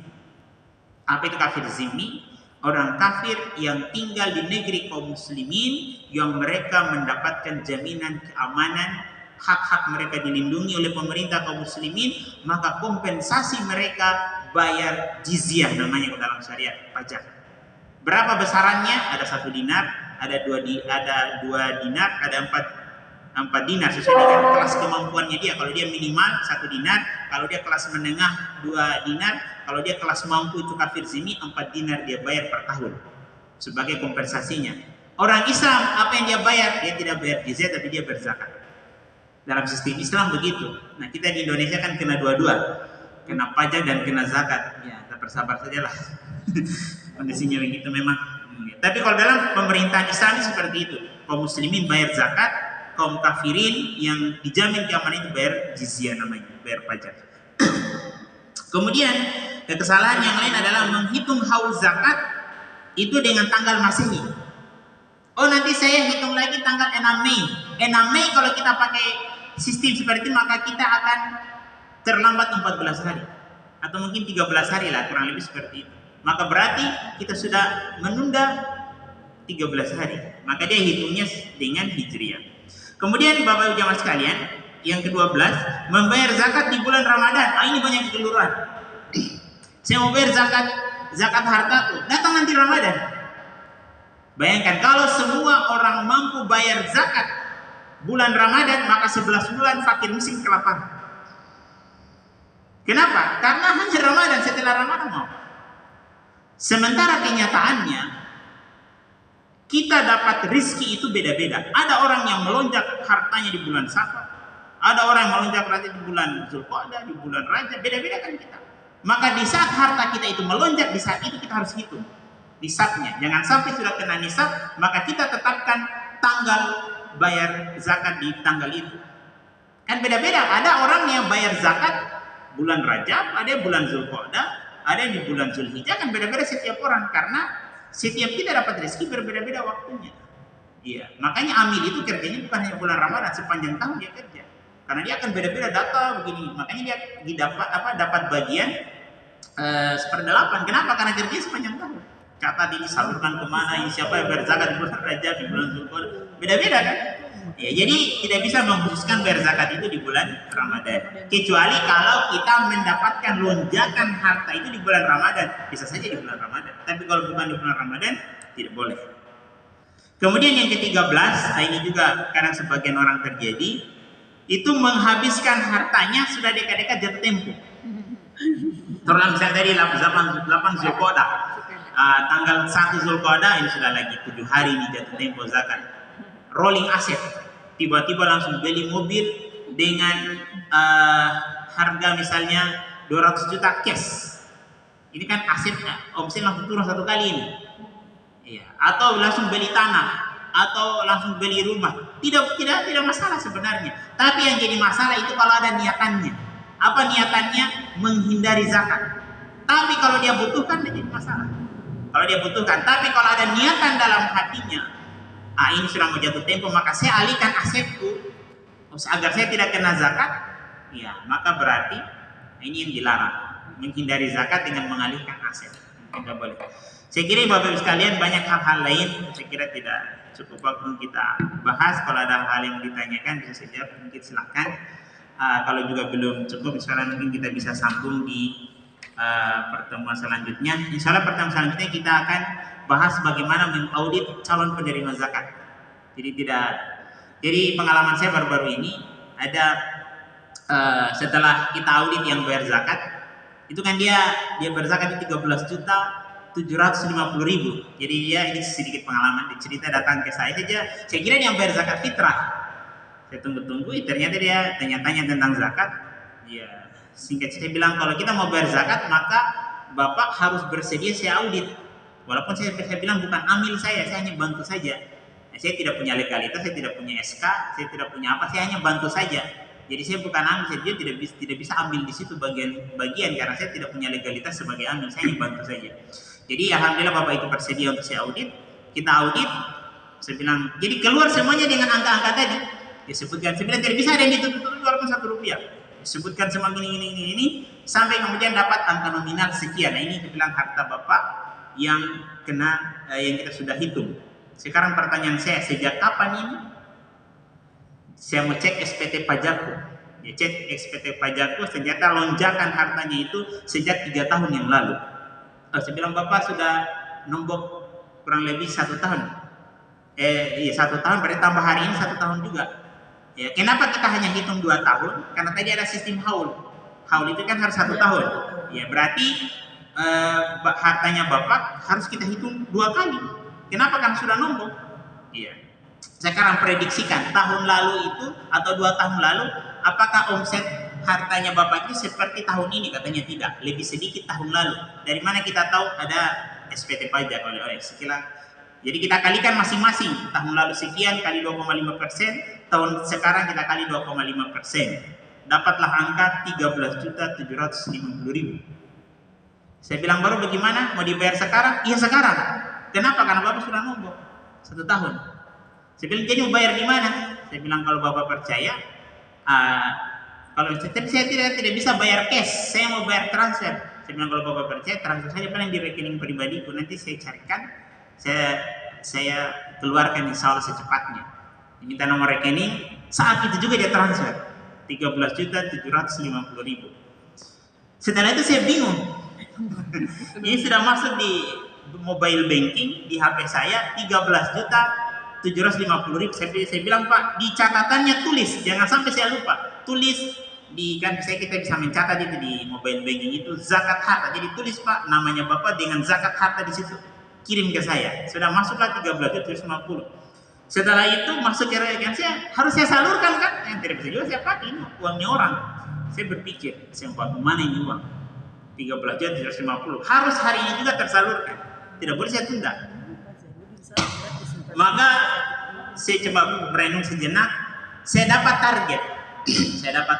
Apa itu kafir zimmi? Orang kafir yang tinggal di negeri kaum muslimin, yang mereka mendapatkan jaminan keamanan, hak-hak mereka dilindungi oleh pemerintah kaum muslimin, maka kompensasi mereka bayar jizyah, namanya dalam syariat, pajak. Berapa besarannya? Ada 1 dinar, ada 2 dinar, ada 4 dinar sesuai dengan kelas kemampuannya dia. Kalau dia minimal 1 dinar, kalau dia kelas menengah 2 dinar, kalau dia kelas mampu itu kafir zimmi 4 dinar dia bayar per tahun sebagai kompensasinya. Orang Islam apa yang dia bayar? Dia tidak bayar jizyah tapi dia berzakat. Dalam sistem Islam begitu. Nah, kita di Indonesia kan kena dua-dua, kena pajak dan kena zakat. Ya, kita bersabar sajalah. Kondisinya begitu memang. Tapi kalau dalam pemerintahan Islam seperti itu, kaum muslimin bayar zakat, kaum kafirin yang dijamin keamanan itu bayar jizyah, namanya bayar pajak. Kemudian kesalahan yang lain adalah menghitung haul zakat itu dengan tanggal Masehi. Oh, nanti saya hitung lagi tanggal 6 Mei. 6 Mei kalau kita pakai sistem seperti itu, maka kita akan terlambat 14 hari atau mungkin 13 hari lah, kurang lebih seperti itu. Maka berarti kita sudah menunda 13 hari. Maka dia hitungnya dengan Hijriah. Kemudian Bapak Ibu jamaah sekalian, yang ke-12, membayar zakat di bulan Ramadan. Ini banyak kekeliruan. Saya mau bayar zakat hartaku, datang nanti Ramadan. Bayangkan kalau semua orang mampu bayar zakat bulan Ramadan, maka 11 bulan fakir miskin kelaparan. Kenapa? Karena hanya Ramadan, setelah Ramadan mau. Sementara kenyataannya kita dapat rizki itu beda-beda. Ada orang yang melonjak hartanya di bulan Safar, ada orang yang melonjak hartanya di bulan Zulqa'dah, di bulan Rajab, beda-beda kan kita. Maka di saat harta kita itu melonjak, di saat itu kita harus hitung nisabnya. Jangan sampai sudah kena nisab, maka kita tetapkan tanggal bayar zakat di tanggal itu. Kan beda-beda. Ada orang yang bayar zakat bulan Rajab, ada bulan Zulqa'dah, ada di bulan Zulhijjah, kan beda-beda setiap orang karena setiap kita dapat rezeki berbeda-beda waktunya. Iya, makanya amil itu kerjanya bukan hanya bulan Ramadan, sepanjang tahun dia kerja. Karena dia akan beda-beda data begini. Makanya dia dapat bagian seperdelapan. Kenapa? Karena kerjanya sepanjang tahun. Catat ini salurkan kemana, ini siapa yang berzakat di bulan Rajab, di bulan Zulqa'dah, beda-beda kan? Ya, jadi tidak bisa mengkhususkan berzakat itu di bulan Ramadan. Kecuali kalau kita mendapatkan lonjakan harta itu di bulan Ramadan, bisa saja di bulan Ramadan. Tapi kalau bukan di bulan Ramadan, tidak boleh. Kemudian yang ke-13, ini juga kadang sebagian orang terjadi, itu menghabiskan hartanya sudah dekat-dekat jatuh tempo. Terus misalnya tadi 8 Zulqa'dah, tanggal 1 Zulqa'dah ini sudah lagi 7 hari ini jatuh tempo zakat. Rolling asset, tiba-tiba langsung beli mobil dengan harga misalnya 200 juta cash. Ini kan aset omset langsung turun satu kali ini. Iya. Atau langsung beli tanah, atau langsung beli rumah. Tidak masalah sebenarnya. Tapi yang jadi masalah itu kalau ada niatannya. Apa niatannya? Menghindari zakat. Tapi kalau dia butuhkan, tidak jadi masalah. Kalau dia butuhkan, tapi kalau ada niatan dalam hatinya, ini sudah mau jatuh tempo, maka saya alihkan asetku agar saya tidak kena zakat. Ya, maka berarti ini yang dilarang, menghindari zakat dengan mengalihkan aset. Tidak boleh. Saya kira Bapak Ibu sekalian banyak hal-hal lain. Saya kira tidak cukup waktu kita bahas. Kalau ada hal yang ditanyakan bisa saja, mungkin silakan. Kalau juga belum cukup, misalnya mungkin kita bisa sambung di pertemuan selanjutnya. Insya Allah pertemuan selanjutnya kita akan bahas bagaimana mengaudit calon penerima zakat. Jadi pengalaman saya baru-baru ini ada setelah kita audit yang bayar zakat, itu kan dia berzakat di 13.750.000. Jadi dia ini sedikit pengalaman, cerita datang ke saya saja. Saya kira dia bayar zakat fitrah. Saya tunggu-tunggu, ternyata dia tanya-tanya tentang zakat. Ya, singkat saya bilang kalau kita mau bayar zakat maka Bapak harus bersedia saya audit. Walaupun saya bilang bukan amil saya hanya bantu saja. Saya tidak punya legalitas, saya tidak punya SK, saya tidak punya apa, saya hanya bantu saja. Jadi saya bukan amil, saya tidak bisa ambil di situ bagian karena saya tidak punya legalitas sebagai amil, saya hanya bantu saja. Jadi alhamdulillah Bapak itu bersedia untuk saya audit. Kita audit, Saya bilang, jadi keluar semuanya dengan angka-angka tadi. Disebutkan, saya bilang tidak bisa ada yang ditutup walaupun Rp1. Disebutkan semua ini, sampai kemudian dapat angka nominal sekian. Nah ini saya bilang harta Bapak yang kena, yang kita sudah hitung. Sekarang pertanyaan saya, sejak kapan ini? Saya mau cek SPT pajakku. Ya, cek SPT pajakku, ternyata lonjakan hartanya itu sejak 3 tahun yang lalu. Saya bilang, Bapak sudah nombok kurang lebih 1 tahun. Iya 1 tahun, berarti tambah hari ini 1 tahun juga. Ya, kenapa kita hanya hitung 2 tahun? Karena tadi ada sistem haul. Haul itu kan harus 1 tahun. Ya, berarti hartanya Bapak harus kita hitung 2 kali. Kenapa? Karena sudah nombok. Iya. Sekarang prediksikan tahun lalu itu atau 2 tahun lalu, apakah omset hartanya Bapak itu seperti tahun ini? Katanya tidak, lebih sedikit tahun lalu. Dari mana kita tahu? Ada SPT pajak oleh sekian. Jadi kita kalikan masing-masing. Tahun lalu sekian kali 2,5%, tahun sekarang kita kali 2,5%. Dapatlah angka 13.750.000. Saya bilang, baru bagaimana? Mau dibayar sekarang? Iya sekarang. Kenapa? Karena Bapak sudah nombok 1 tahun. Saya bilang, jadi mau bayar di mana? Saya bilang, kalau Bapak percaya, kalau saya tidak bisa bayar cash, saya mau bayar transfer. Saya bilang, kalau Bapak percaya, transfer saja paling di rekening pribadiku, nanti saya carikan, saya keluarkan insya Allah secepatnya. Diminta nomor rekening, saat itu juga dia transfer 13.750.000. Setelah itu saya bingung. Ini sudah masuk di mobile banking di HP saya 13.750.000. Saya bilang, Pak, di catatannya tulis, jangan sampai saya lupa. Tulis di kan kita bisa mencatat itu di mobile banking itu zakat harta. Jadi tulis, Pak, namanya Bapak dengan zakat harta di situ. Kirim ke saya. Sudah masuklah 13.750. Setelah itu masuk ke rekening saya, harus saya salurkan kan? Yang tidak bisa juga saya pakai, ini uangnya orang. Saya berpikir, saya mau mana ini uang? 13.750. Harus hari ini juga tersalurkan. Tidak boleh saya tunda. Maka saya coba merenung sejenak. Saya dapat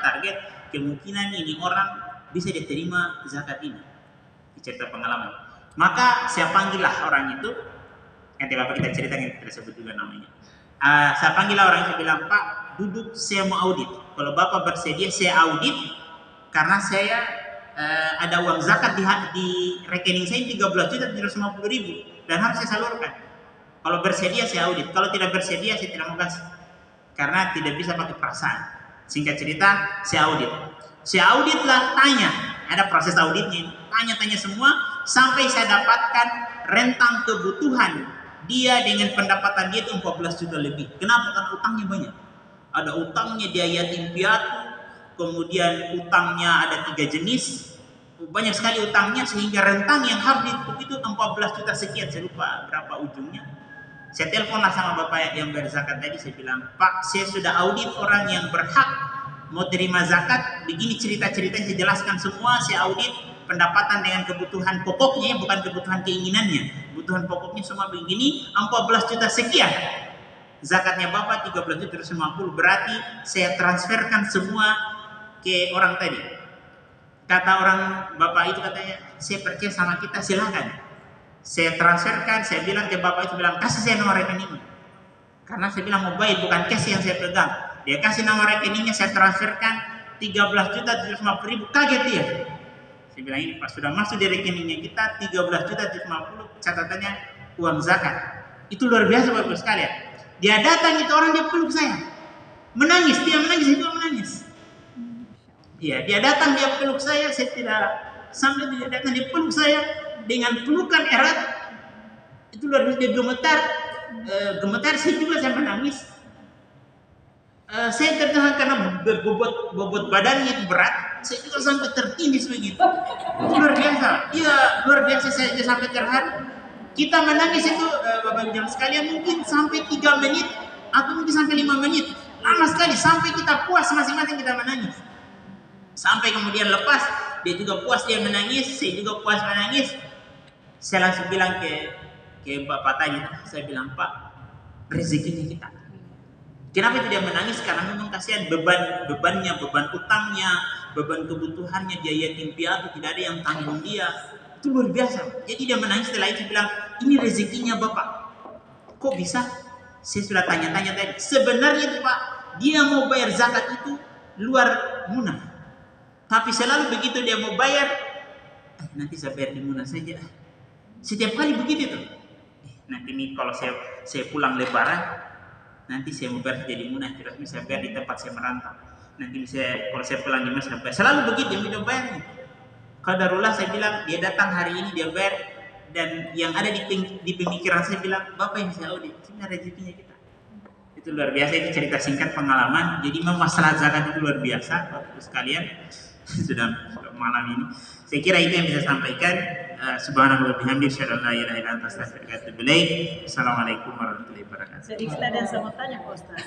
target. Kemungkinan ini orang bisa diterima zakat ini. Cerita pengalaman. Maka saya panggillah orang itu. Nanti Bapak kita cerita, yang tidak sebut juga namanya. Saya panggillah orang itu, bilang, Pak, duduk, saya mau audit. Kalau Bapak bersedia, saya audit. Karena saya ada uang zakat di rekening saya 13.750.000 dan harus saya salurkan. Kalau bersedia saya audit, kalau tidak bersedia saya tidak mau kasih. Karena tidak bisa pakai perasaan. Singkat cerita, saya auditlah, tanya. Ada proses auditnya, tanya-tanya semua sampai saya dapatkan rentang kebutuhan dia dengan pendapatan dia itu 14 juta lebih. Kenapa? Karena utangnya banyak. Ada utangnya dia yatim piatu, kemudian utangnya ada 3 jenis, banyak sekali utangnya, sehingga rentang yang harus ditutup itu 14 juta sekian. Saya lupa berapa ujungnya. Saya teleponlah sama Bapak yang berzakat tadi, saya bilang, Pak, saya sudah audit orang yang berhak mau terima zakat, begini cerita-ceritanya, saya jelaskan semua, saya audit pendapatan dengan kebutuhan pokoknya, bukan kebutuhan keinginannya, kebutuhan pokoknya semua begini, 14 juta sekian. Zakatnya Bapak 13.750, berarti saya transferkan semua ke orang tadi. Kata orang Bapak itu, katanya, saya percaya sama kita, silakan. Saya transferkan, saya bilang ke Bapak itu, bilang, kasih saya nomor rekeningnya. Karena saya bilang mobile, bukan cash yang saya pegang. Dia kasih nomor rekeningnya, saya transferkan 13.750.000. Kaget dia. Saya bilang, ini Pak, sudah masuk di rekeningnya kita 13.750, catatannya uang zakat. Itu luar biasa Bapak sekalian. Dia datang, itu orang, dia peluk saya. Menangis, dia menangis, saya juga menangis. Iya, dia datang, dia peluk saya tidak sampai dia datang, dia peluk saya dengan pelukan erat. Itu luar biasa, dia gemetar, saya juga, saya menangis. Saya tertahan karena bobot badannya itu berat, saya juga sampai tertindis begitu. Luar biasa, iya luar biasa, saya sampai terharu. Kita menangis itu, Bapak Ibu sekalian, mungkin sampai 3 menit atau mungkin sampai 5 menit, lama sekali, sampai kita puas masing-masing kita menangis. Sampai kemudian lepas, dia juga puas, dia menangis, saya juga puas menangis. Saya langsung bilang ke Bapak tadi, saya bilang, Pak, rezekinya kita. Kenapa itu dia menangis? Karena memang kasihan bebannya, beban utangnya, beban kebutuhannya, dia yatim piatu, tidak ada yang tanggung dia. Itu luar biasa. Jadi dia menangis, setelah itu bilang, ini rezekinya Bapak. Kok bisa? Saya sudah tanya-tanya tadi. Sebenarnya itu Pak, dia mau bayar zakat itu luar Munah. Tapi selalu begitu dia mau bayar, nanti saya bayar di Munah saja. Setiap kali begitu tuh. Nanti nih kalau saya pulang Lebaran, nanti saya mau bayar jadi Munah, terus saya bayar di tempat saya merantau. Nanti kalau saya pulang di Munah saya bayar. Selalu begitu dia bayar. Qadarullah saya bilang dia datang hari ini dia bayar, dan yang ada di pemikiran saya bilang, Bapak yang saya audit, ini rezekinya kita. Itu luar biasa, itu cerita singkat pengalaman. Jadi memang masalah zakat itu luar biasa, Bapak sekalian. sudah malam ini. Saya kira itu yang bisa sampaikan. Subhanallah bihamdi, asyhadu an la ilaha illa anta, astaghfiruka wa atubu ilaik. Assalamualaikum warahmatullahi wabarakatuh.
Sedikit ada yang saya mau tanya, Pak Ustaz.